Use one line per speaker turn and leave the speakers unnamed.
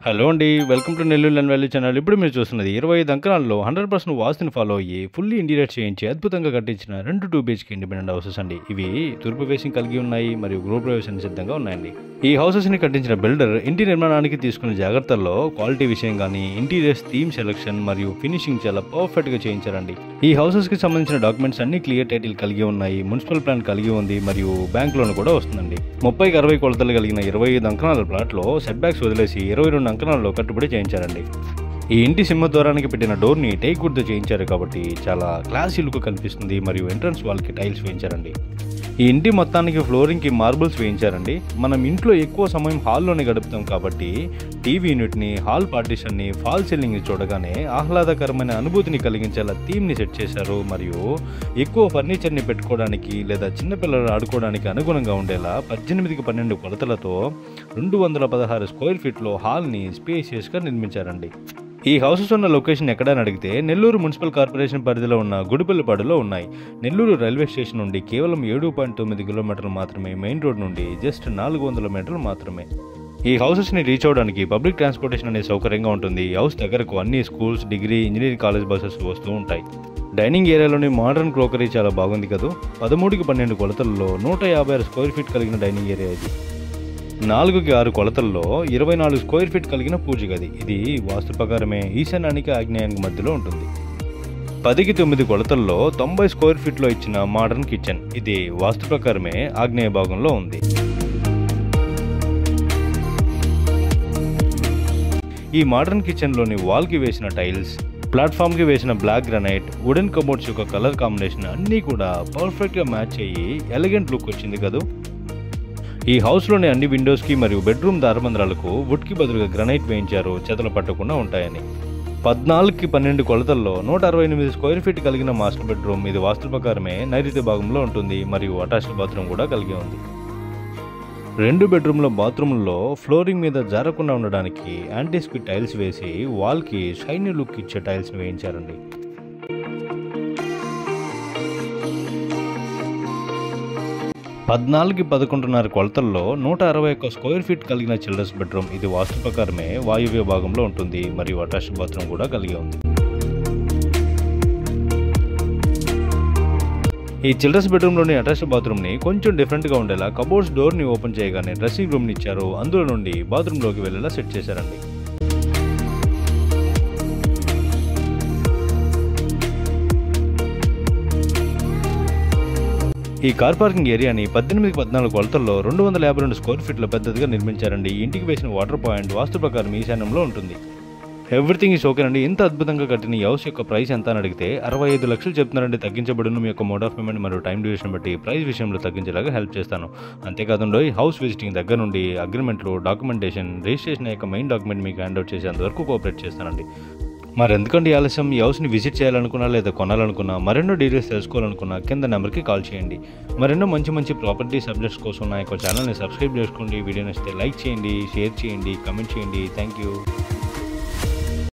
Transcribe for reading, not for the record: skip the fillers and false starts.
Hello అండి. Welcome to Nellore land value channel. ఇప్పుడు మీరు చూస్తున్నది 25 అంకణాల్లో 100% వాస్తుని ఫాలో అయ్యి ఫుల్లీ ఇంటీరియర్ చేయించి అద్భుతంగా కట్టించిన 2 BHK ఇండిపెండెంట్ హౌసెస్ అండి. ఇవి తూర్పు ఫేసింగ్ కలిగి ఉన్నాయి మరియు గృహప్రవేశానికి సిద్ధంగా ఉన్నాయండి. ఈ హౌసెస్ని కట్టించిన బిల్డర్ ఇంటి నిర్మాణానికి తీసుకున్న జాగ్రత్తల్లో క్వాలిటీ విషయం కానీ, ఇంటీరియర్స్ థీమ్ సెలెక్షన్ మరియు ఫినిషింగ్ చాలా పర్ఫెక్ట్గా చేయించారండి. ఈ హౌసెస్కి సంబంధించిన డాక్యుమెంట్స్ అన్ని క్లియర్ టైటిల్ కలిగి ఉన్నాయి, మున్సిపల్ ప్లాన్ కలిగి ఉంది మరియు బ్యాంక్ లోన్ కూడా వస్తుందండి. 30కి 60 కొలతలు కలిగిన 25 అంకణాల ప్లాట్లో సెట్ బ్యాక్స్ వదిలేసి 22 అంకణాల్లో కట్టుబడి చేయించారండి. ఈ ఇంటి సింహద్వారానికి పెట్టిన డోర్ని టేక్ వుడ్తో చేయించారు కాబట్టి చాలా క్లాసీ లుక్ కనిపిస్తుంది మరియు ఎంట్రన్స్ వాల్కి టైల్స్ వేయించారండి. ఈ ఇంటి మొత్తానికి ఫ్లోరింగ్కి మార్బుల్స్ వేయించారండి. మనం ఇంట్లో ఎక్కువ సమయం హాల్లోనే గడుపుతాం కాబట్టి టీవీ యూనిట్ని, హాల్ పార్టీషన్ని, ఫాల్ సీలింగ్ని చూడగానే ఆహ్లాదకరమైన అనుభూతిని కలిగించేలా థీమ్ని సెట్ చేశారు మరియు ఎక్కువ ఫర్నిచర్ని పెట్టుకోవడానికి లేదా చిన్నపిల్లలు ఆడుకోవడానికి అనుగుణంగా ఉండేలా 18కి 12 కొలతలతో 216 స్క్వేర్ ఫీట్లో హాల్ని స్పేసియస్గా నిర్మించారండి. ఈ హౌసెస్ ఉన్న లొకేషన్ ఎక్కడని అడిగితే నెల్లూరు మున్సిపల్ కార్పొరేషన్ పరిధిలో ఉన్న గుడిపల్లిపాడులో ఉన్నాయి. నెల్లూరు రైల్వే స్టేషన్ నుండి కేవలం 7.9 కిలోమీటర్లు మాత్రమే, మెయిన్ రోడ్ నుండి జస్ట్ 400 మీటర్లు మాత్రమే. ఈ హౌసెస్ని రీచ్ అవడానికి పబ్లిక్ ట్రాన్స్పోర్టేషన్ అనేది సౌకర్యంగా ఉంటుంది. ఈ హౌస్ దగ్గరకు అన్ని schools, degree, engineering college buses వస్తూ ఉంటాయి. డైనింగ్ ఏరియాలోని మోడర్న్ క్రోకరీ చాలా బాగుంది కదా. 13కి 12 కొలతల్లో 156 స్క్వేర్ ఫీట్ కలిగిన డైనింగ్ ఏరియా ఇది. 4కి 6 కొలతల్లో 24 స్క్వేర్ ఫీట్ కలిగిన పూజ గది. ఇది వాస్తు ప్రకారమే ఈశాన్యానికి ఆగ్నేయానికి మధ్యలో ఉంటుంది. 10కి 9 కొలతల్లో 90 స్క్వేర్ ఫీట్లో ఇచ్చిన మోడర్న్ కిచెన్. ఇది వాస్తు ప్రకారమే ఆగ్నేయ భాగంలో ఉంది. ఈ మోడర్న్ కిచెన్లోని వాల్కి వేసిన టైల్స్, ప్లాట్ఫామ్కి వేసిన బ్లాక్ గ్రానైట్, వుడెన్ కబోర్డ్స్ యొక్క కలర్ కాంబినేషన్ అన్నీ కూడా పర్ఫెక్ట్గా మ్యాచ్ అయ్యి ఎలిగెంట్ లుక్ వచ్చింది కదా. ఈ హౌస్లోని అన్ని విండోస్కి మరియు బెడ్రూమ్ దారబంధ్రాలకు వుడ్కి బదులుగా గ్రానైట్ వేయించారు, చెదలు పట్టకుండా ఉంటాయని. 14కి 12 కొలతల్లో 168 స్క్వేర్ ఫీట్ కలిగిన మాస్టర్ బెడ్రూమ్. ఇది వాస్తు ప్రకారమే నైరుతి భాగంలో ఉంటుంది మరియు అటాచ్డ్ బాత్రూమ్ కూడా కలిగి ఉంది. 2 బెడ్రూమ్ల బాత్రూంలో ఫ్లోరింగ్ మీద జారకుండా ఉండడానికి యాంటీస్క్విడ్ టైల్స్ వేసి వాల్కి షైనీ లుక్ ఇచ్చే టైల్స్ని వేయించారండి. 14కి 11.5 కొలతల్లో 161 స్క్వేర్ ఫీట్ కలిగిన చిల్డ్రన్స్ బెడ్రూమ్. ఇది వాస్తు ప్రకారమే వాయువ్య భాగంలో ఉంటుంది మరియు అటాచ్డ్ బాత్రూమ్ కూడా కలిగి ఉంది. ఈ చిల్డ్రన్స్ బెడ్రూమ్లోని అటాచ్డ్ బాత్రూమ్ని కొంచెం డిఫరెంట్గా ఉండేలా కబోర్డ్స్ డోర్ని ఓపెన్ చేయగానే డ్రెస్సింగ్ రూమ్ని ఇచ్చారు. అందులో నుండి బాత్రూంలోకి వెళ్ళేలా సెట్ చేశారండి. ఈ కార్ పార్కింగ్ ఏరియాని 18కి 14 కొలతల్లో 252 స్క్వేర్ ఫీట్ల పెద్దదిగా నిర్మించారండి. ఈ ఇంటికి వేసిన వాటర్ పాయింట్ వాస్తు ప్రకారం ఈశాన్యంలో ఉంటుంది. ఎవ్రీథింగ్ ఈస్ ఓకే అండి. ఇంత అద్భుతంగా కట్టిన ఈ హౌస్ యొక్క ప్రైస్ ఎంత అని అడిగితే 65 లక్షలు చెప్తున్నారండి. తగ్గించబడును. మీ యొక్క మోడ్ ఆఫ్ పేమెంట్ మరియు టైం డ్యూరేషన్ బట్టి ప్రైస్ విషయంలో తగ్గించేలాగా హెల్ప్ చేస్తాను. అంతేకాకుండా ఈ హౌస్ విజిటింగ్ దగ్గర నుండి అగ్రిమెంట్లు, డాక్యుమెంటేషన్, రిజిస్ట్రేషన్ యొక్క మెయిన్ డాక్యుమెంట్ మీకు హ్యాండ్అవుట్ చేసేంత వరకు కోఆపరేట్ చేస్తానండి. మరి ఎందుకంటే ఆలస్యం, ఈ హౌస్ని విజిట్ చేయాలనుకున్నా లేదా కొనాలనుకున్నా, మరెన్నో డీటెయిల్స్ తెలుసుకోవాలనుకున్నా కింద నెంబర్కి కాల్ చేయండి. మరెన్నో మంచి ప్రాపర్టీ సబ్జెక్ట్స్ కోసం నా యొక్క ఛానల్ని సబ్స్క్రైబ్ చేసుకోండి. వీడియో నచ్చితే లైక్ చేయండి, షేర్ చేయండి, కమెంట్ చేయండి. Thank you.